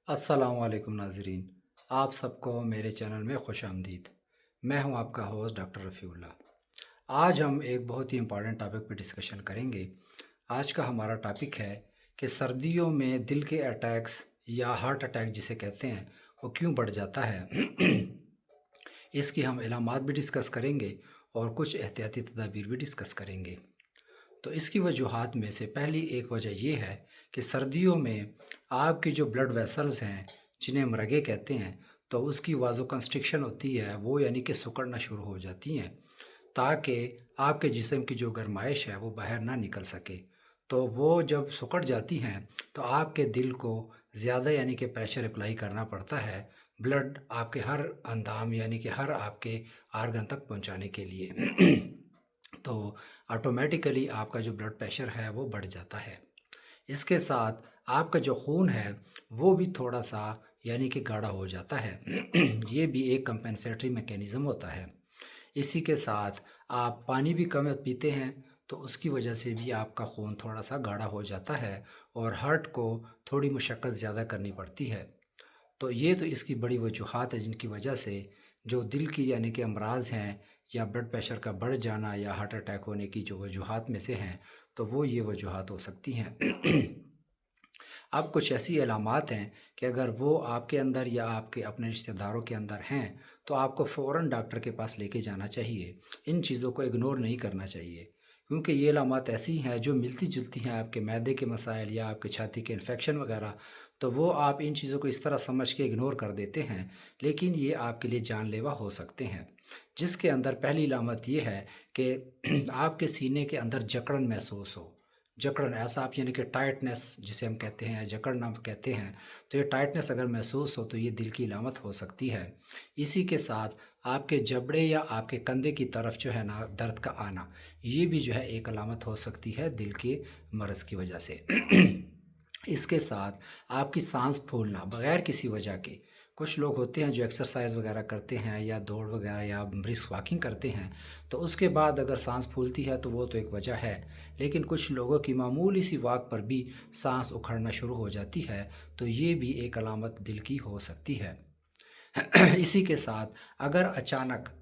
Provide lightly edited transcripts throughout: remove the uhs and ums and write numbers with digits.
अस्सलाम वालेकुम नाज़रीन। आप सबको मेरे चैनल में खुश आमदीद। मैं हूं आपका होस्ट डॉक्टर रफ़ीउल्लाह। आज हम एक बहुत ही इम्पॉर्टेंट टॉपिक पर डिस्कशन करेंगे। आज का हमारा टॉपिक है कि सर्दियों में दिल के अटैक्स या हार्ट अटैक जिसे कहते हैं वो क्यों बढ़ जाता है। इसकी हम इलामात भी डिस्कस करेंगे और कुछ एहतियाती तदाबीर भी डिस्कस करेंगे। तो इसकी वजूहात में से पहली एक वजह ये है कि सर्दियों में आपकी जो ब्लड वेसल्स हैं जिन्हें हम रगे कहते हैं, तो उसकी वाज़ो कंस्ट्रिक्शन होती है वो यानी कि सिकुड़ना शुरू हो जाती हैं, ताकि आपके जिस्म की जो गर्माइश है वो बाहर ना निकल सके। तो वो जब सिकुड़ जाती हैं तो आपके दिल को ज़्यादा यानी कि प्रेशर अप्लाई करना पड़ता है ब्लड आपके हर अंदाम यानी कि हर आपके आर्गन तक पहुंचाने के लिए। तो ऑटोमेटिकली आपका जो ब्लड प्रेशर है वो बढ़ जाता है। इसके साथ आपका जो खून है वो भी थोड़ा सा यानी कि गाढ़ा हो जाता है। ये भी एक कंपेंसेटरी मैकेनिज़्म होता है। इसी के साथ आप पानी भी कम पीते हैं, तो उसकी वजह से भी आपका खून थोड़ा सा गाढ़ा हो जाता है और हार्ट को थोड़ी मशक्क़त ज़्यादा करनी पड़ती है। तो ये तो इसकी बड़ी वजूहात है जिनकी वजह से जो दिल की यानी कि अमराज हैं या ब्लड प्रेशर का बढ़ जाना या हार्ट अटैक होने की जो वजूहात में से हैं, तो वो ये वजूहात हो सकती हैं। अब कुछ ऐसी अलामात हैं कि अगर वो आपके अंदर या आपके अपने रिश्तेदारों के अंदर हैं, तो आपको फ़ौरन डॉक्टर के पास लेके जाना चाहिए। इन चीज़ों को इग्नोर नहीं करना चाहिए, क्योंकि ये अलामात ऐसी हैं जो मिलती-जुलती हैं आपके मैदे के मसाइल या आपके छाती के इन्फेक्शन वगैरह। तो वो आप इन चीज़ों को इस तरह समझ के इग्नोर कर देते हैं, लेकिन ये आपके लिए जानलेवा हो सकते हैं। जिसके अंदर पहली अलामत ये है कि आपके सीने के अंदर जकड़न महसूस हो। जकड़न ऐसा आप यानी कि टाइटनेस जिसे हम कहते हैं, जकड़ना कहते हैं, तो ये टाइटनेस अगर महसूस हो तो ये दिल की अलामत हो सकती है। इसी के साथ आपके जबड़े या आपके कंधे की तरफ जो है ना दर्द का आना, ये भी जो है एक अलामत हो सकती है दिल के मर्ज़ की वजह से। इसके साथ आपकी साँस फूलना बग़ैर किसी वजह के। कुछ लोग होते हैं जो एक्सरसाइज़ वग़ैरह करते हैं या दौड़ वग़ैरह या ब्रिस्क वॉकिंग करते हैं, तो उसके बाद अगर साँस फूलती है तो वो तो एक वजह है। लेकिन कुछ लोगों की मामूली सी वॉक पर भी साँस उखड़ना शुरू हो जाती है, तो ये भी एक अलामत दिल की हो सकती है। इसी के साथ अगर अचानक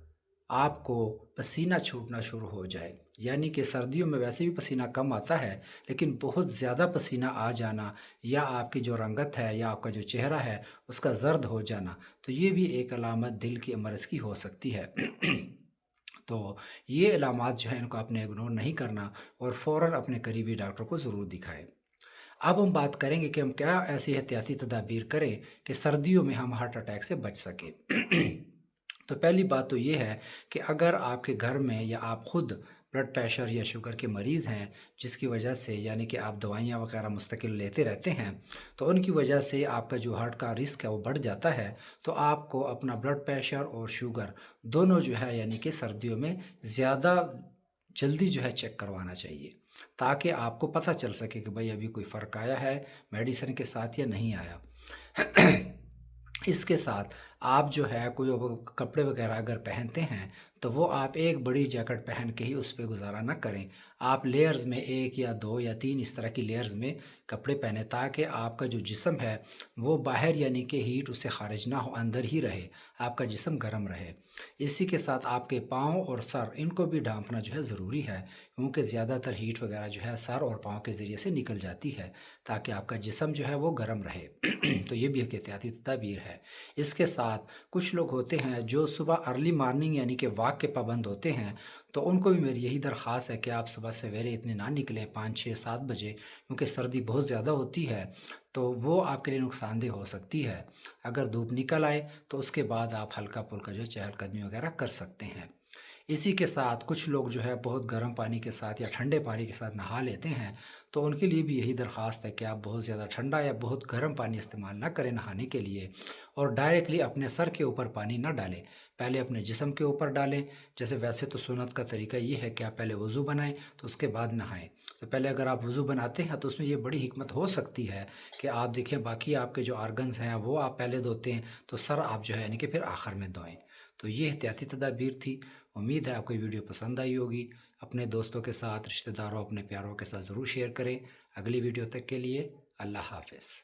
आपको पसीना छूटना शुरू हो जाए, यानी कि सर्दियों में वैसे भी पसीना कम आता है, लेकिन बहुत ज़्यादा पसीना आ जाना या आपकी जो रंगत है या आपका जो चेहरा है उसका ज़र्द हो जाना, तो ये भी एक अलामत दिल की मर्ज़ की हो सकती है। तो ये अलामात जो हैं इनको आपने इग्नोर नहीं करना और फ़ौरन अपने करीबी डॉक्टर को ज़रूर दिखाएँ। अब हम बात करेंगे कि हम क्या ऐसी एहतियाती तदाबीर करें कि सर्दियों में हम हार्ट अटैक से बच सकें। तो पहली बात तो ये है कि अगर आपके घर में या आप खुद ब्लड प्रेशर या शुगर के मरीज़ हैं, जिसकी वजह से यानी कि आप दवाइयाँ वगैरह मुस्तकिल लेते रहते हैं, तो उनकी वजह से आपका जो हार्ट का रिस्क है वो बढ़ जाता है। तो आपको अपना ब्लड प्रेशर और शुगर दोनों जो है यानी कि सर्दियों में ज़्यादा जल्दी जो है चेक करवाना चाहिए, ताकि आपको पता चल सके कि भाई अभी कोई फ़र्क आया है मेडिसिन के साथ या नहीं आया। इसके साथ आप जो है कोई कपड़े वगैरह अगर पहनते हैं, तो वो आप एक बड़ी जैकेट पहन के ही उस पे गुज़ारा ना करें। आप लेयर्स में 1 या 2 या 3 इस तरह की लेयर्स में कपड़े पहने, ताकि आपका जो जिस्म है वो बाहर यानी कि हीट उससे ख़ारिज ना हो, अंदर ही रहे, आपका जिस्म गर्म रहे। इसी के साथ आपके पाँव और सर इनको भी ढाँपना जो है ज़रूरी है, क्योंकि ज़्यादातर हीट वगैरह जो है सर और पाँव के ज़रिए से निकल जाती है, ताकि आपका जिस्म जो है वो गर्म रहे। तो ये भी एक एहतियाती तदबीर है। इसके साथ कुछ लोग होते हैं जो सुबह अर्ली मॉर्निंग यानी कि वॉक के पाबंद होते हैं, तो उनको भी मेरी यही दरख्वास्त है कि आप सुबह सवेरे इतने ना निकलें 5, 6, 7 बजे, क्योंकि सर्दी बहुत ज़्यादा होती है, तो वो आपके लिए नुकसानदेह हो सकती है। अगर धूप निकल आए तो उसके बाद आप हल्का-फुल्का जो है चहलकदमी वगैरह कर सकते हैं। इसी के साथ कुछ लोग जो है बहुत गर्म पानी के साथ या ठंडे पानी के साथ नहा लेते हैं, तो उनके लिए भी यही दरख्वास्त है कि आप बहुत ज़्यादा ठंडा या बहुत गर्म पानी इस्तेमाल ना करें नहाने के लिए और डायरेक्टली अपने सर के ऊपर पानी ना डालें। पहले अपने जिस्म के ऊपर डालें। जैसे वैसे तो सुन्नत का तरीका ये है कि आप पहले वज़ू बनाएँ, तो उसके बाद नहाएँ। तो पहले अगर आप वज़ू बनाते हैं तो उसमें ये बड़ी हिकमत हो सकती है कि आप देखें बाकी आपके जो ऑर्गन्स हैं वो आप पहले धोते हैं, तो सर आप जो है यानी कि फिर आखिर में धोएँ। तो ये एहतियाती तदाबीर थी। उम्मीद है आपको ये वीडियो पसंद आई होगी। अपने दोस्तों के साथ, रिश्तेदारों, अपने प्यारों के साथ ज़रूर शेयर करें। अगली वीडियो तक के लिए अल्लाह हाफ़िज़।